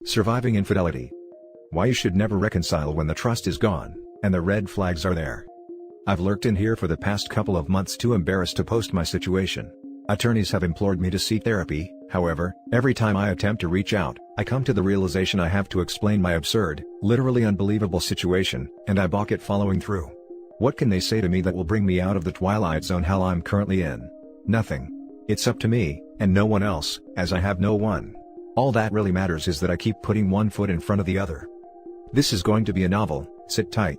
Surviving infidelity. Why you should never reconcile when the trust is gone, and the red flags are there. I've lurked in here for the past couple of months too embarrassed to post my situation. Attorneys have implored me to seek therapy, however, every time I attempt to reach out, I come to the realization I have to explain my absurd, literally unbelievable situation, and I balk at following through. What can they say to me that will bring me out of the twilight zone hell I'm currently in? Nothing. It's up to me, and no one else, as I have no one. All that really matters is that I keep putting one foot in front of the other. This is going to be a novel, sit tight.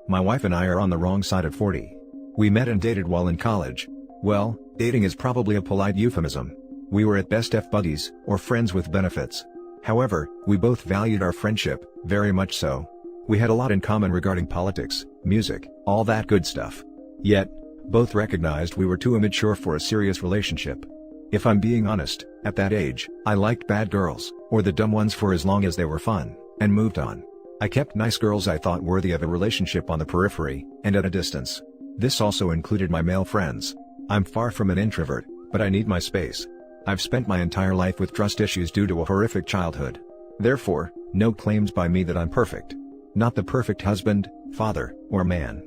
My wife and I are on the wrong side of 40. We met and dated while in college. Well, dating is probably a polite euphemism. We were at best buddies, or friends with benefits. However, we both valued our friendship, very much so. We had a lot in common regarding politics, music, all that good stuff. Yet, both recognized we were too immature for a serious relationship. If I'm being honest, at that age, I liked bad girls, or the dumb ones for as long as they were fun, and moved on. I kept nice girls I thought worthy of a relationship on the periphery, and at a distance. This also included my male friends. I'm far from an introvert, but I need my space. I've spent my entire life with trust issues due to a horrific childhood. Therefore, no claims by me that I'm perfect. Not the perfect husband, father, or man.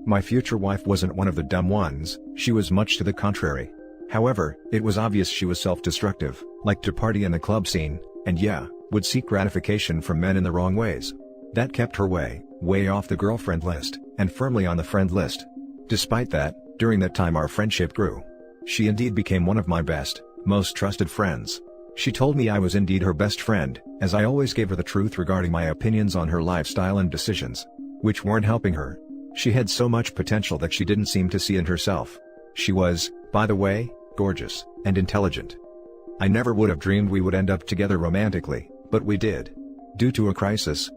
My future wife wasn't one of the dumb ones, she was much to the contrary. However, it was obvious she was self-destructive, liked to party in the club scene, and yeah, would seek gratification from men in the wrong ways. That kept her way off the girlfriend list, and firmly on the friend list. Despite that, during that time our friendship grew. She indeed became one of my best, most trusted friends. She told me I was indeed her best friend, as I always gave her the truth regarding my opinions on her lifestyle and decisions, which weren't helping her. She had so much potential that she didn't seem to see in herself. She was, by the way, gorgeous, and intelligent. I never would have dreamed we would end up together romantically, but we did. Due to a crisis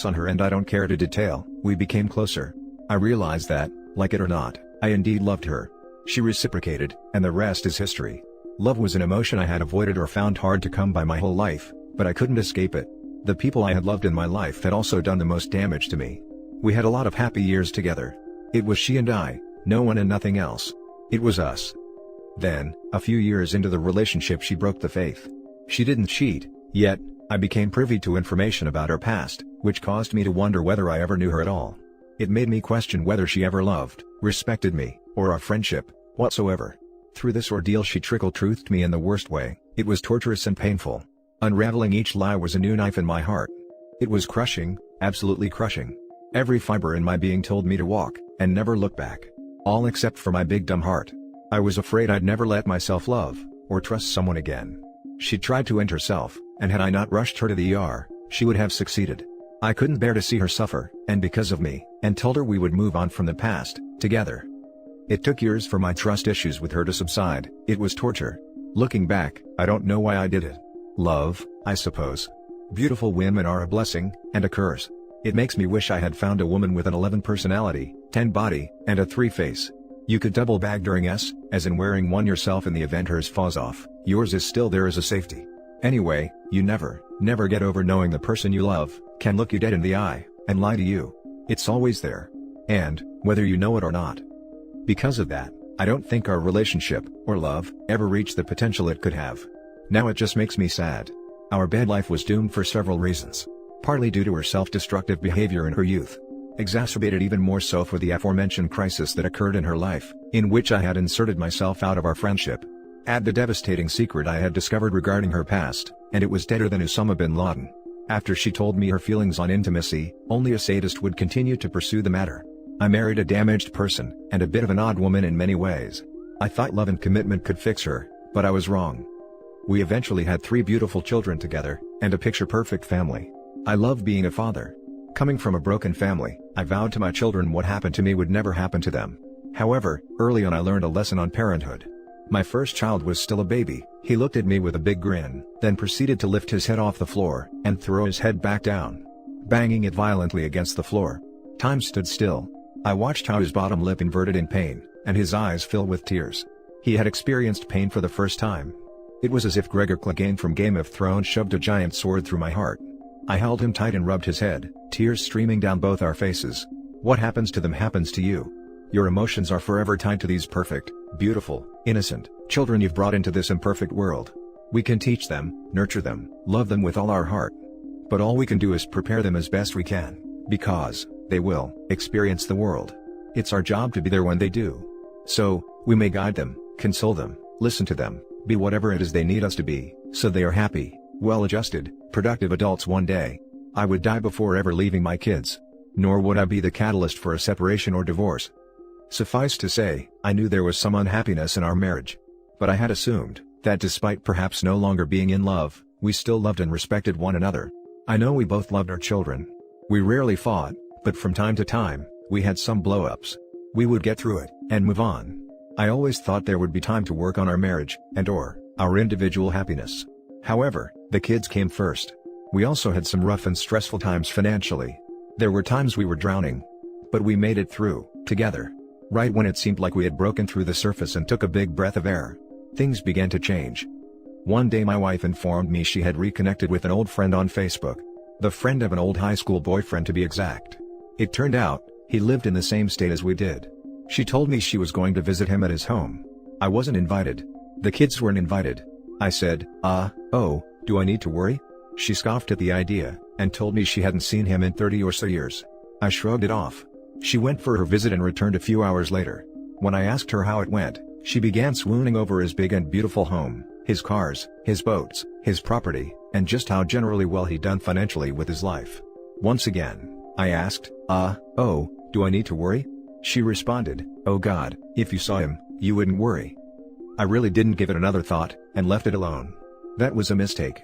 on her end I don't care to detail, we became closer. I realized that, like it or not, I indeed loved her. She reciprocated, and the rest is history. Love was an emotion I had avoided or found hard to come by my whole life, but I couldn't escape it. The people I had loved in my life had also done the most damage to me. We had a lot of happy years together. It was she and I, no one and nothing else. It was us. Then, a few years into the relationship she broke the faith. She didn't cheat, yet, I became privy to information about her past, which caused me to wonder whether I ever knew her at all. It made me question whether she ever loved, respected me, or our friendship, whatsoever. Through this ordeal she trickle-truthed me in the worst way. It was torturous and painful. Unraveling each lie was a new knife in my heart. It was crushing, absolutely crushing. Every fiber in my being told me to walk, and never look back. All except for my big dumb heart. I was afraid I'd never let myself love, or trust someone again. She tried to end herself, and had I not rushed her to the ER, she would have succeeded. I couldn't bear to see her suffer, and because of me, and told her we would move on from the past, together. It took years for my trust issues with her to subside. It was torture. Looking back, I don't know why I did it. Love, I suppose. Beautiful women are a blessing, and a curse. It makes me wish I had found a woman with an 11 personality, 10 body, and a 3 face. You could double bag during as in wearing one yourself in the event hers falls off, yours is still there as a safety. Anyway, you never get over knowing the person you love can look you dead in the eye, and lie to you. It's always there. And, whether you know it or not. Because of that, I don't think our relationship, or love, ever reached the potential it could have. Now it just makes me sad. Our bed life was doomed for several reasons. Partly due to her self-destructive behavior in her youth. Exacerbated even more so for the aforementioned crisis that occurred in her life, in which I had inserted myself out of our friendship. Add the devastating secret I had discovered regarding her past, and it was deader than Osama bin Laden. After she told me her feelings on intimacy, only a sadist would continue to pursue the matter. I married a damaged person, and a bit of an odd woman in many ways. I thought love and commitment could fix her, but I was wrong. We eventually had 3 beautiful children together, and a picture-perfect family. I love being a father. Coming from a broken family, I vowed to my children what happened to me would never happen to them. However, early on I learned a lesson on parenthood. My first child was still a baby. He looked at me with a big grin, then proceeded to lift his head off the floor, and throw his head back down, banging it violently against the floor. Time stood still. I watched how his bottom lip inverted in pain, and his eyes filled with tears. He had experienced pain for the first time. It was as if Gregor Clegane from Game of Thrones shoved a giant sword through my heart. I held him tight and rubbed his head, tears streaming down both our faces. What happens to them happens to you. Your emotions are forever tied to these perfect, beautiful, innocent children you've brought into this imperfect world. We can teach them, nurture them, love them with all our heart. But all we can do is prepare them as best we can, because they will experience the world. It's our job to be there when they do. So, we may guide them, console them, listen to them, be whatever it is they need us to be, so they are happy, well-adjusted, productive adults one day. I would die before ever leaving my kids. Nor would I be the catalyst for a separation or divorce. Suffice to say, I knew there was some unhappiness in our marriage. But I had assumed that despite perhaps no longer being in love, we still loved and respected one another. I know we both loved our children. We rarely fought, but from time to time, we had some blow-ups. We would get through it, and move on. I always thought there would be time to work on our marriage, and/or our individual happiness. However, the kids came first. We also had some rough and stressful times financially. There were times we were drowning. But we made it through, together. Right when it seemed like we had broken through the surface and took a big breath of air, things began to change. One day my wife informed me she had reconnected with an old friend on Facebook. The friend of an old high school boyfriend to be exact. It turned out, he lived in the same state as we did. She told me she was going to visit him at his home. I wasn't invited. The kids weren't invited. I said, oh, do I need to worry? She scoffed at the idea, and told me she hadn't seen him in 30 or so years. I shrugged it off. She went for her visit and returned a few hours later. When I asked her how it went, she began swooning over his big and beautiful home, his cars, his boats, his property, and just how generally well he'd done financially with his life. Once again, I asked, oh, do I need to worry? She responded, oh God, if you saw him, you wouldn't worry. I really didn't give it another thought, and left it alone. That was a mistake.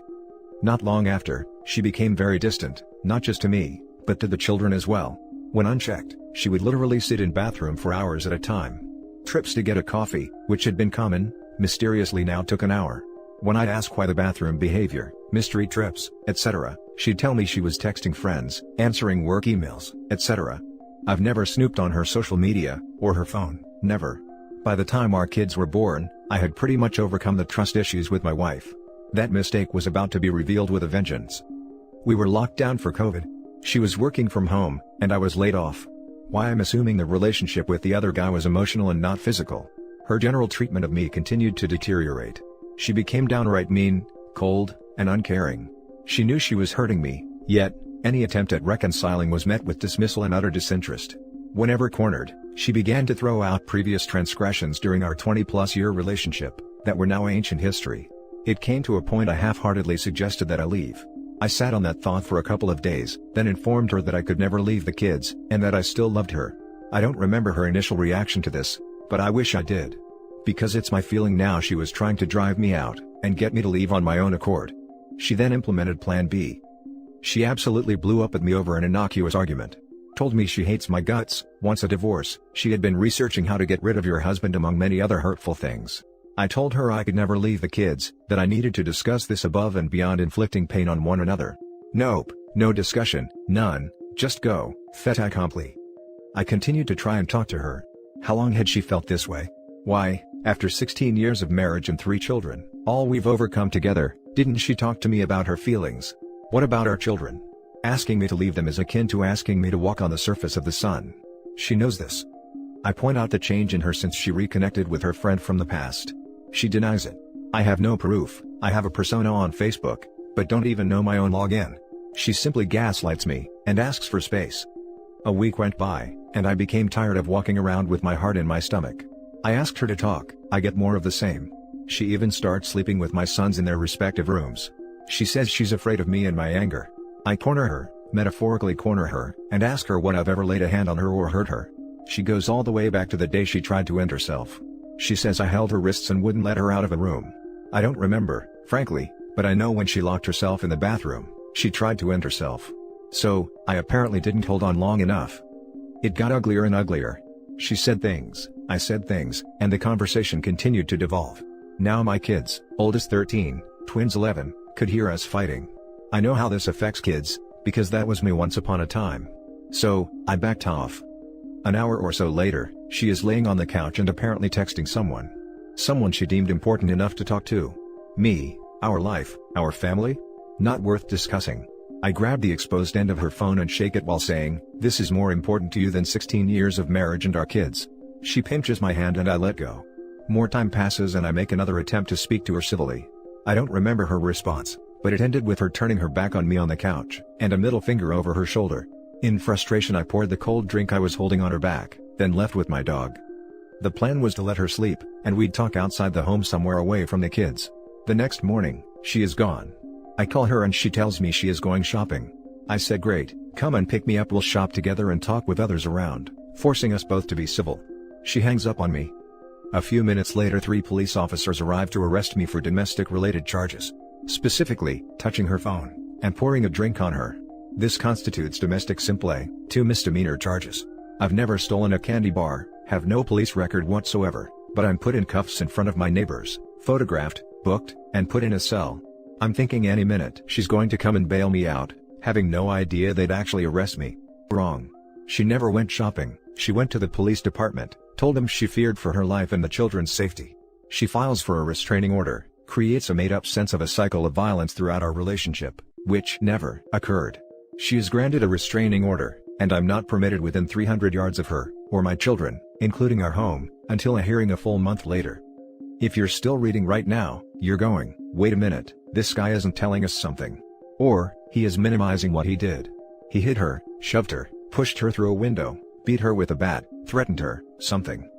Not long after, she became very distant, not just to me, but to the children as well. When unchecked, she would literally sit in bathroom for hours at a time. Trips to get a coffee, which had been common, mysteriously now took an hour. When I'd ask why the bathroom behavior, mystery trips, etc., she'd tell me she was texting friends, answering work emails, etc. I've never snooped on her social media, or her phone, never. By the time our kids were born, I had pretty much overcome the trust issues with my wife. That mistake was about to be revealed with a vengeance. We were locked down for COVID. She was working from home, and I was laid off. Why I'm assuming the relationship with the other guy was emotional and not physical. Her general treatment of me continued to deteriorate. She became downright mean, cold, and uncaring. She knew she was hurting me, yet, any attempt at reconciling was met with dismissal and utter disinterest. Whenever cornered, she began to throw out previous transgressions during our 20-plus year relationship, that were now ancient history. It came to a point I half-heartedly suggested that I leave. I sat on that thought for a couple of days, then informed her that I could never leave the kids, and that I still loved her. I don't remember her initial reaction to this, but I wish I did. Because it's my feeling now she was trying to drive me out, and get me to leave on my own accord. She then implemented Plan B. She absolutely blew up at me over an innocuous argument. Told me she hates my guts, wants a divorce, she had been researching how to get rid of your husband among many other hurtful things. I told her I could never leave the kids, that I needed to discuss this above and beyond inflicting pain on one another. Nope, no discussion, none, just go, fait accompli. I continued to try and talk to her. How long had she felt this way? Why, after 16 years of marriage and 3 children, all we've overcome together, didn't she talk to me about her feelings? What about our children? Asking me to leave them is akin to asking me to walk on the surface of the sun. She knows this. I point out the change in her since she reconnected with her friend from the past. She denies it. I have no proof. I have a persona on Facebook, but don't even know my own login. She simply gaslights me, and asks for space. A week went by, and I became tired of walking around with my heart in my stomach. I asked her to talk, I get more of the same. She even starts sleeping with my sons in their respective rooms. She says she's afraid of me and my anger. I corner her, metaphorically corner her, and ask her when I've ever laid a hand on her or hurt her. She goes all the way back to the day she tried to end herself. She says I held her wrists and wouldn't let her out of a room. I don't remember, frankly, but I know when she locked herself in the bathroom, she tried to end herself. So, I apparently didn't hold on long enough. It got uglier and uglier. She said things, I said things, and the conversation continued to devolve. Now my kids, oldest 13, twins 11, could hear us fighting. I know how this affects kids, because that was me once upon a time. So, I backed off. An hour or so later, she is laying on the couch and apparently texting someone. Someone she deemed important enough to talk to. Me, our life, our family? Not worth discussing. I grab the exposed end of her phone and shake it while saying, this is more important to you than 16 years of marriage and our kids. She pinches my hand and I let go. More time passes and I make another attempt to speak to her civilly. I don't remember her response, but it ended with her turning her back on me on the couch, and a middle finger over her shoulder. In frustration I poured the cold drink I was holding on her back, then left with my dog. The plan was to let her sleep, and we'd talk outside the home somewhere away from the kids. The next morning, she is gone. I call her and she tells me she is going shopping. I said great, come and pick me up, we'll shop together and talk with others around, forcing us both to be civil. She hangs up on me. A few minutes later 3 police officers arrived to arrest me for domestic-related charges. Specifically, touching her phone, and pouring a drink on her. This constitutes domestic simple, 2 misdemeanor charges. I've never stolen a candy bar, have no police record whatsoever, but I'm put in cuffs in front of my neighbors, photographed, booked, and put in a cell. I'm thinking any minute she's going to come and bail me out, having no idea they'd actually arrest me. Wrong. She never went shopping, she went to the police department, told them she feared for her life and the children's safety. She files for a restraining order, creates a made-up sense of a cycle of violence throughout our relationship, which never occurred. She is granted a restraining order, and I'm not permitted within 300 yards of her, or my children, including our home, until a hearing a full month later. If you're still reading right now, you're going, wait a minute, this guy isn't telling us something. Or, he is minimizing what he did. He hit her, shoved her, pushed her through a window, beat her with a bat, threatened her, something.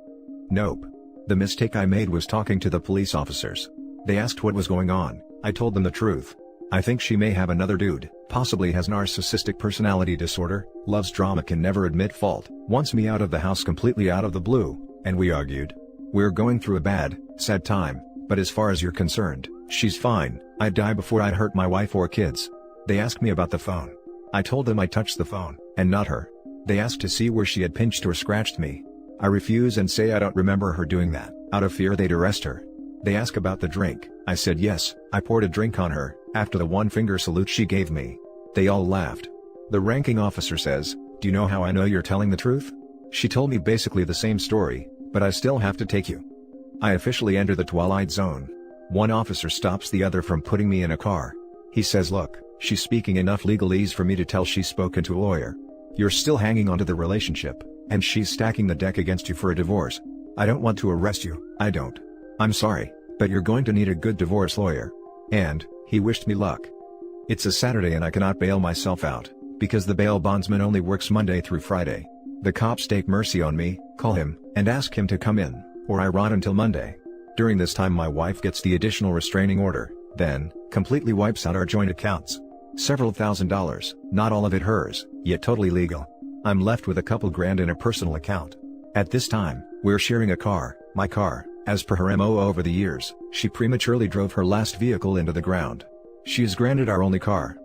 Nope. The mistake I made was talking to the police officers. They asked what was going on, I told them the truth. I think she may have another dude, possibly has narcissistic personality disorder, loves drama, can never admit fault, wants me out of the house completely out of the blue, and we argued. We're going through a bad, sad time, but as far as you're concerned, she's fine. I'd die before I'd hurt my wife or kids. They asked me about the phone. I told them I touched the phone, and not her. They asked to see where she had pinched or scratched me. I refuse and say I don't remember her doing that, out of fear they'd arrest her. They ask about the drink, I said yes, I poured a drink on her, after the one-finger salute she gave me. They all laughed. The ranking officer says, do you know how I know you're telling the truth? She told me basically the same story, but I still have to take you. I officially enter the twilight zone. One officer stops the other from putting me in a car. He says look, she's speaking enough legalese for me to tell she's spoken to a lawyer. You're still hanging on to the relationship, and she's stacking the deck against you for a divorce. I don't want to arrest you, I don't. I'm sorry, but you're going to need a good divorce lawyer. And, he wished me luck. It's a Saturday and I cannot bail myself out, because the bail bondsman only works Monday through Friday. The cops take mercy on me, call him, and ask him to come in, or I rot until Monday. During this time my wife gets the additional restraining order, then, completely wipes out our joint accounts. Several $1,000s, not all of it hers, yet totally legal. I'm left with a couple grand in a personal account. At this time, we're sharing a car, my car. As per her MO over the years, she prematurely drove her last vehicle into the ground. She is granted our only car.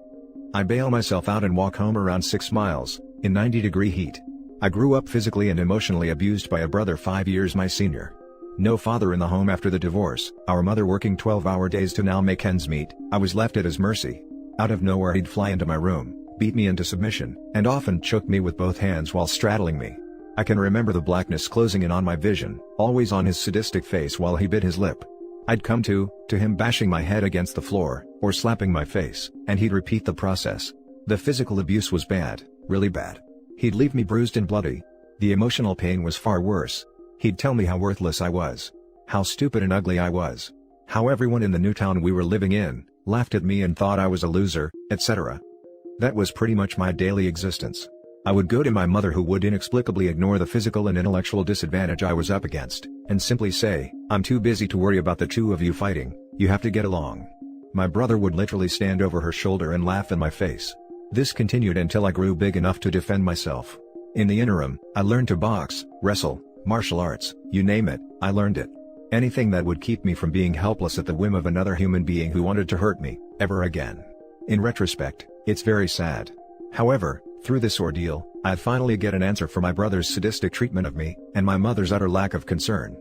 I bail myself out and walk home around 6 miles, in 90-degree heat. I grew up physically and emotionally abused by a brother 5 years my senior. No father in the home after the divorce, our mother working 12-hour days to now make ends meet. I was left at his mercy. Out of nowhere he'd fly into my room, beat me into submission, and often choke me with both hands while straddling me. I can remember the blackness closing in on my vision, always on his sadistic face while he bit his lip. I'd come to him bashing my head against the floor, or slapping my face, and he'd repeat the process. The physical abuse was bad, really bad. He'd leave me bruised and bloody. The emotional pain was far worse. He'd tell me how worthless I was. How stupid and ugly I was. How everyone in the new town we were living in, laughed at me and thought I was a loser, etc. That was pretty much my daily existence. I would go to my mother, who would inexplicably ignore the physical and intellectual disadvantage I was up against, and simply say, I'm too busy to worry about the two of you fighting, you have to get along. My brother would literally stand over her shoulder and laugh in my face. This continued until I grew big enough to defend myself. In the interim, I learned to box, wrestle, martial arts, you name it, I learned it. Anything that would keep me from being helpless at the whim of another human being who wanted to hurt me, ever again. In retrospect, it's very sad. However, through this ordeal, I'd finally get an answer for my brother's sadistic treatment of me, and my mother's utter lack of concern.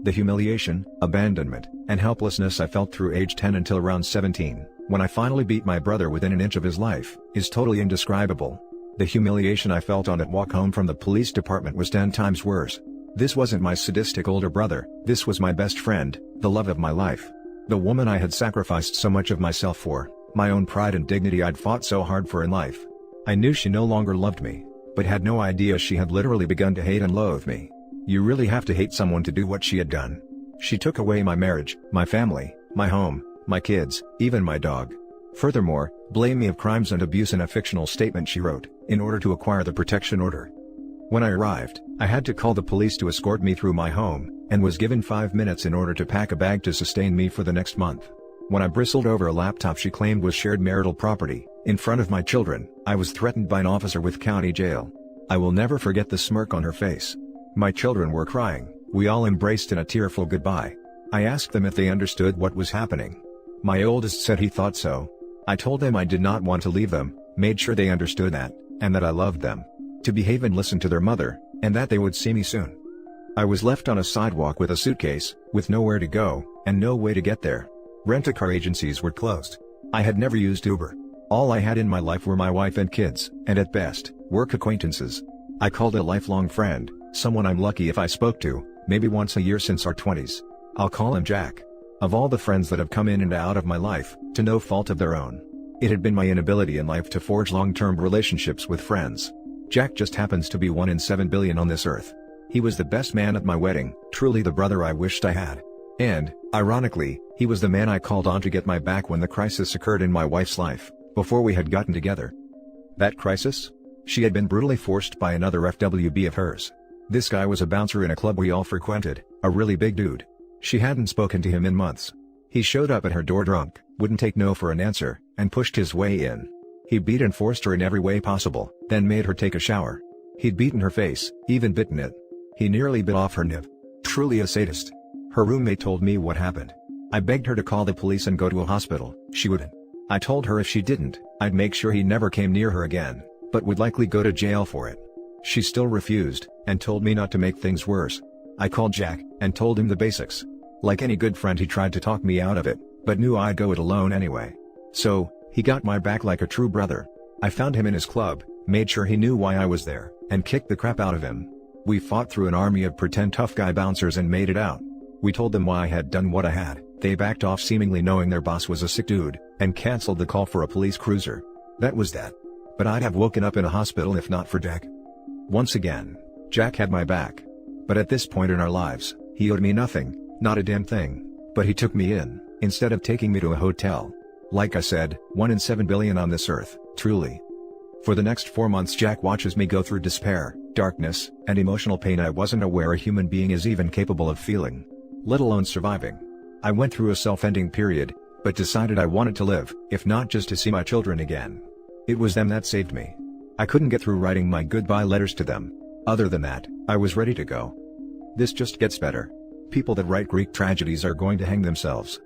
The humiliation, abandonment, and helplessness I felt through age 10 until around 17, when I finally beat my brother within an inch of his life, is totally indescribable. The humiliation I felt on that walk home from the police department was 10 times worse. This wasn't my sadistic older brother, this was my best friend, the love of my life. The woman I had sacrificed so much of myself for, my own pride and dignity I'd fought so hard for in life. I knew she no longer loved me, but had no idea she had literally begun to hate and loathe me. You really have to hate someone to do what she had done. She took away my marriage, my family, my home, my kids, even my dog. Furthermore, blame me of crimes and abuse in a fictional statement she wrote, in order to acquire the protection order. When I arrived, I had to call the police to escort me through my home, and was given 5 minutes in order to pack a bag to sustain me for the next month. When I bristled over a laptop she claimed was shared marital property, in front of my children, I was threatened by an officer with county jail. I will never forget the smirk on her face. My children were crying, we all embraced in a tearful goodbye. I asked them if they understood what was happening. My oldest said he thought so. I told them I did not want to leave them, made sure they understood that, and that I loved them. To behave and listen to their mother, and that they would see me soon. I was left on a sidewalk with a suitcase, with nowhere to go, and no way to get there. Rent-a-car agencies were closed. I had never used Uber. All I had in my life were my wife and kids, and at best, work acquaintances. I called a lifelong friend, someone I'm lucky if I spoke to, maybe once a year since our 20s. I'll call him Jack. Of all the friends that have come in and out of my life, to no fault of their own, it had been my inability in life to forge long-term relationships with friends. Jack just happens to be 1 in 7 billion on this earth. He was the best man at my wedding, truly the brother I wished I had. And, ironically, he was the man I called on to get my back when the crisis occurred in my wife's life, before we had gotten together. That crisis? She had been brutally forced by another FWB of hers. This guy was a bouncer in a club we all frequented, a really big dude. She hadn't spoken to him in months. He showed up at her door drunk, wouldn't take no for an answer, and pushed his way in. He beat and forced her in every way possible, then made her take a shower. He'd beaten her face, even bitten it. He nearly bit off her nib. Truly a sadist. Her roommate told me what happened. I begged her to call the police and go to a hospital, she wouldn't. I told her if she didn't, I'd make sure he never came near her again, but would likely go to jail for it. She still refused, and told me not to make things worse. I called Jack, and told him the basics. Like any good friend he tried to talk me out of it, but knew I'd go it alone anyway. So, he got my back like a true brother. I found him in his club, made sure he knew why I was there, and kicked the crap out of him. We fought through an army of pretend tough guy bouncers and made it out. We told them why I had done what I had, they backed off seemingly knowing their boss was a sick dude, and cancelled the call for a police cruiser. That was that. But I'd have woken up in a hospital if not for Jack. Once again, Jack had my back. But at this point in our lives, he owed me nothing, not a damn thing, but he took me in, instead of taking me to a hotel. Like I said, 1 in 7 billion on this earth, truly. For the next 4 months Jack watches me go through despair, darkness, and emotional pain I wasn't aware a human being is even capable of feeling, let alone surviving. I went through a self-ending period, but decided I wanted to live, if not just to see my children again. It was them that saved me. I couldn't get through writing my goodbye letters to them. Other than that, I was ready to go. This just gets better. People that write Greek tragedies are going to hang themselves.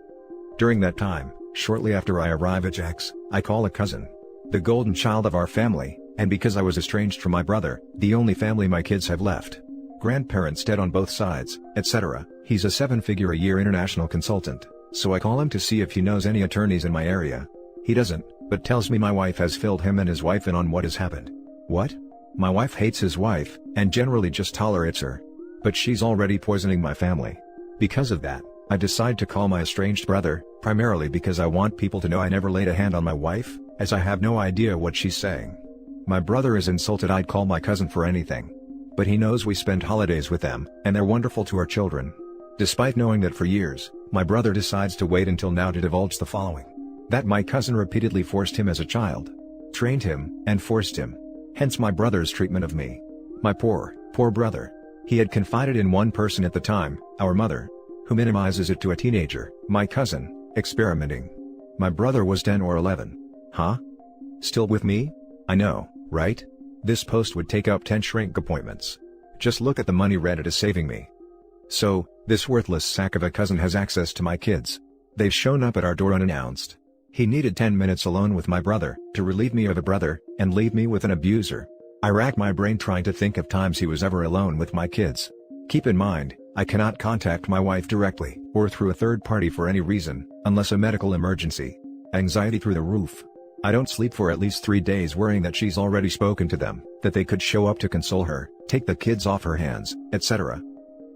During that time, shortly after I arrive at Jack's, I call a cousin. The golden child of our family, and because I was estranged from my brother, the only family my kids have left. Grandparents dead on both sides, etc. He's a 7-figure-a-year international consultant, so I call him to see if he knows any attorneys in my area. He doesn't, but tells me my wife has filled him and his wife in on what has happened. What? My wife hates his wife, and generally just tolerates her. But she's already poisoning my family. Because of that, I decide to call my estranged brother, primarily because I want people to know I never laid a hand on my wife, as I have no idea what she's saying. My brother is insulted I'd call my cousin for anything. But he knows we spend holidays with them, and they're wonderful to our children. Despite knowing that for years, my brother decides to wait until now to divulge the following. That my cousin repeatedly forced him as a child. Trained him, and forced him. Hence my brother's treatment of me. My poor brother. He had confided in one person at the time, our mother, who minimizes it to a teenager, my cousin, experimenting. My brother was 10 or 11. Huh? Still with me? I know, right? This post would take up 10 shrink appointments. Just look at the money Reddit is saving me. So, this worthless sack of a cousin has access to my kids. They've shown up at our door unannounced. He needed 10 minutes alone with my brother, to relieve me of a brother, and leave me with an abuser. I rack my brain trying to think of times he was ever alone with my kids. Keep in mind, I cannot contact my wife directly, or through a third party for any reason, unless a medical emergency. Anxiety through the roof. I don't sleep for at least 3 days worrying that she's already spoken to them, that they could show up to console her, take the kids off her hands, etc.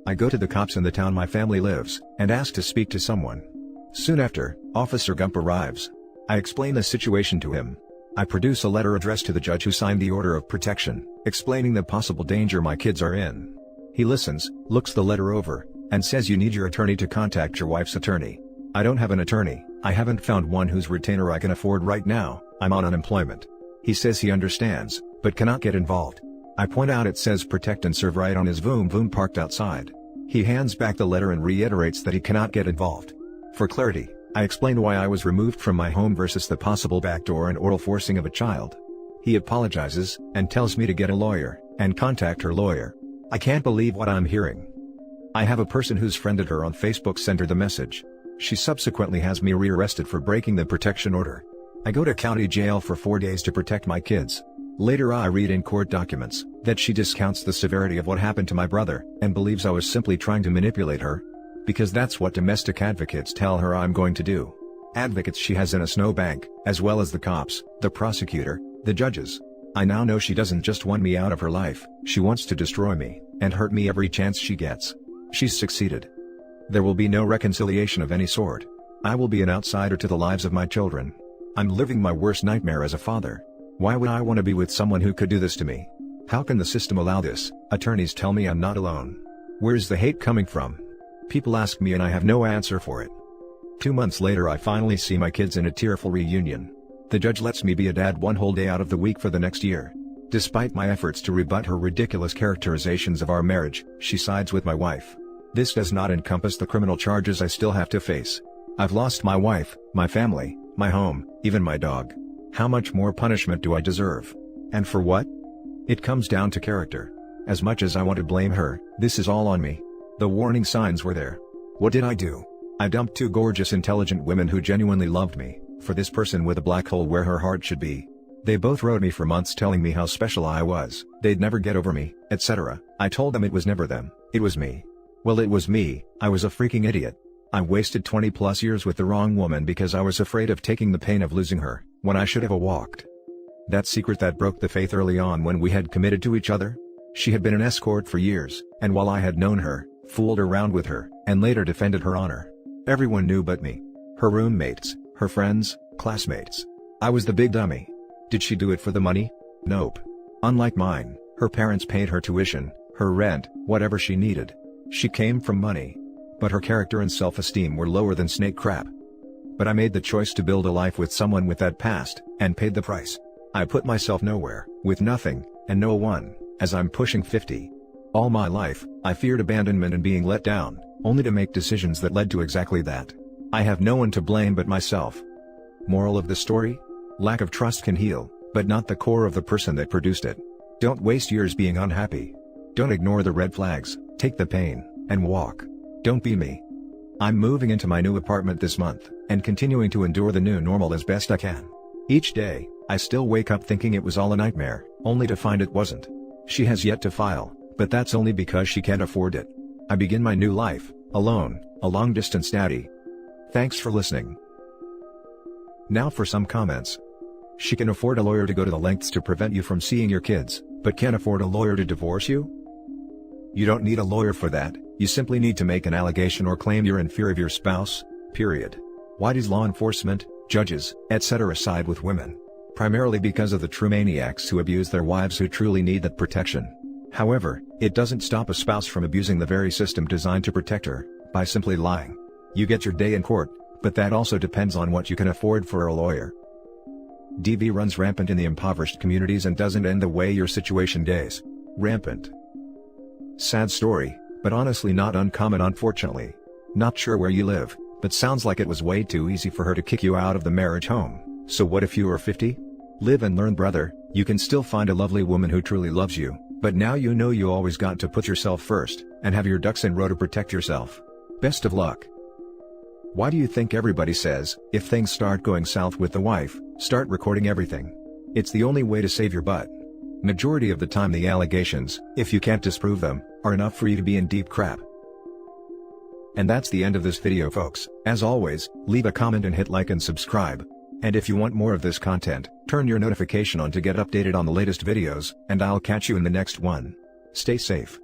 I go to the cops in the town my family lives, and ask to speak to someone. Soon after, Officer Gump arrives. I explain the situation to him. I produce a letter addressed to the judge who signed the order of protection, explaining the possible danger my kids are in. He listens, looks the letter over, and says you need your attorney to contact your wife's attorney. I don't have an attorney, I haven't found one whose retainer I can afford right now. I'm on unemployment. He says he understands, but cannot get involved. I point out it says protect and serve right on his Vroom Vroom parked outside. He hands back the letter and reiterates that he cannot get involved. For clarity, I explain why I was removed from my home versus the possible backdoor and oral forcing of a child. He apologizes, and tells me to get a lawyer, and contact her lawyer. I can't believe what I'm hearing. I have a person who's friended her on Facebook send her the message. She subsequently has me rearrested for breaking the protection order. I go to county jail for 4 days to protect my kids. Later I read in court documents that she discounts the severity of what happened to my brother, and believes I was simply trying to manipulate her. Because that's what domestic advocates tell her I'm going to do. Advocates she has in a snowbank, as well as the cops, the prosecutor, the judges. I now know she doesn't just want me out of her life, she wants to destroy me, and hurt me every chance she gets. She's succeeded. There will be no reconciliation of any sort. I will be an outsider to the lives of my children. I'm living my worst nightmare as a father. Why would I want to be with someone who could do this to me? How can the system allow this? Attorneys tell me I'm not alone. Where's the hate coming from? People ask me and I have no answer for it. 2 months later I finally see my kids in a tearful reunion. The judge lets me be a dad 1 whole day out of the week for the next year. Despite my efforts to rebut her ridiculous characterizations of our marriage, she sides with my wife. This does not encompass the criminal charges I still have to face. I've lost my wife, my family, my home, even my dog. How much more punishment do I deserve? And for what? It comes down to character. As much as I want to blame her, this is all on me. The warning signs were there. What did I do? I dumped 2 gorgeous intelligent women who genuinely loved me, for this person with a black hole where her heart should be. They both wrote me for months telling me how special I was, they'd never get over me, etc. I told them it was never them, it was me. Well, it was me. I was a freaking idiot. I wasted 20+ years with the wrong woman because I was afraid of taking the pain of losing her, when I should have walked. That secret that broke the faith early on when we had committed to each other? She had been an escort for years, and while I had known her, fooled around with her, and later defended her honor. Everyone knew but me. Her roommates, her friends, classmates. I was the big dummy. Did she do it for the money? Nope. Unlike mine, her parents paid her tuition, her rent, whatever she needed. She came from money. But her character and self-esteem were lower than snake crap. But I made the choice to build a life with someone with that past, and paid the price. I put myself nowhere, with nothing, and no one, as I'm pushing 50. All my life, I feared abandonment and being let down, only to make decisions that led to exactly that. I have no one to blame but myself. Moral of the story? Lack of trust can heal, but not the core of the person that produced it. Don't waste years being unhappy. Don't ignore the red flags, take the pain, and walk. Don't be me. I'm moving into my new apartment this month, and continuing to endure the new normal as best I can. Each day, I still wake up thinking it was all a nightmare, only to find it wasn't. She has yet to file, but that's only because she can't afford it. I begin my new life, alone, a long-distance daddy. Thanks for listening. Now for some comments. She can afford a lawyer to go to the lengths to prevent you from seeing your kids, but can't afford a lawyer to divorce you? You don't need a lawyer for that, you simply need to make an allegation or claim you're in fear of your spouse, period. Why does law enforcement, judges, etc. side with women? Primarily because of the true maniacs who abuse their wives who truly need that protection. However, it doesn't stop a spouse from abusing the very system designed to protect her, by simply lying. You get your day in court, but that also depends on what you can afford for a lawyer. DV runs rampant in the impoverished communities and doesn't end the way your situation days. Rampant. Sad story, but honestly not uncommon unfortunately. Not sure where you live, but sounds like it was way too easy for her to kick you out of the marriage home. So what if you are 50? Live and learn, brother. You can still find a lovely woman who truly loves you, but now you know you always got to put yourself first, and have your ducks in a row to protect yourself. Best of luck. Why do you think everybody says, if things start going south with the wife, start recording everything? It's the only way to save your butt. Majority of the time the allegations, if you can't disprove them, are enough for you to be in deep crap. And that's the end of this video, folks. As always, leave a comment and hit like and subscribe. And if you want more of this content, turn your notification on to get updated on the latest videos, and I'll catch you in the next one. Stay safe.